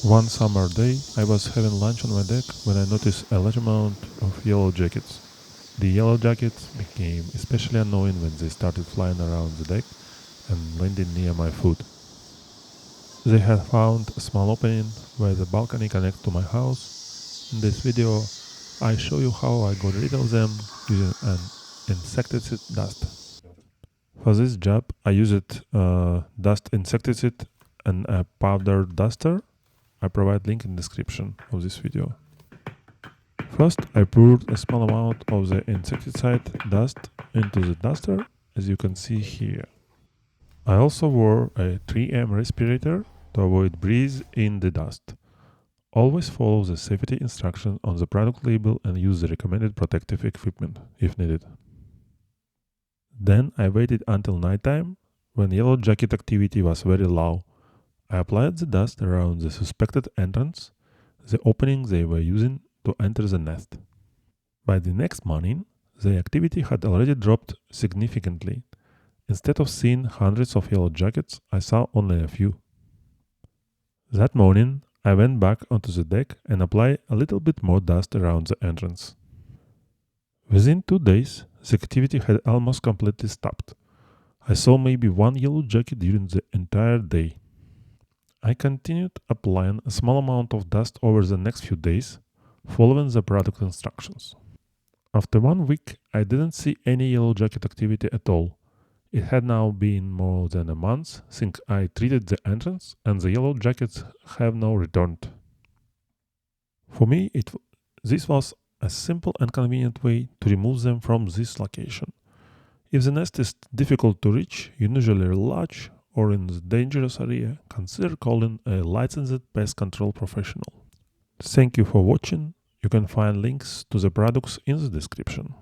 One summer day, I was having lunch on my deck when I noticed a large amount of yellow jackets. The yellow jackets became especially annoying when they started flying around the deck and landing near my foot. They had found a small opening where the balcony connects to my house. In this video, I show you how I got rid of them using an insecticide dust. For this job, I used dust insecticide and a powder duster. I provide link in description of this video. First, I poured a small amount of the insecticide dust into the duster, as you can see here. I also wore a 3M respirator to avoid breeze in the dust. Always follow the safety instructions on the product label and use the recommended protective equipment if needed. Then I waited until nighttime, when yellow jacket activity was very low. I applied the dust around the suspected entrance, the opening they were using to enter the nest. By the next morning, the activity had already dropped significantly. Instead of seeing hundreds of yellow jackets, I saw only a few. That morning, I went back onto the deck and applied a little bit more dust around the entrance. Within 2 days, the activity had almost completely stopped. I saw maybe one yellow jacket during the entire day. I continued applying a small amount of dust over the next few days, following the product instructions. After 1 week, I didn't see any yellow jacket activity at all. It had now been more than a month since I treated the entrance, and the yellow jackets have now returned. For me, this was a simple and convenient way to remove them from this location. If the nest is difficult to reach, usually large or in the dangerous area, consider calling a licensed pest control professional. Thank you for watching. You can find links to the products in the description.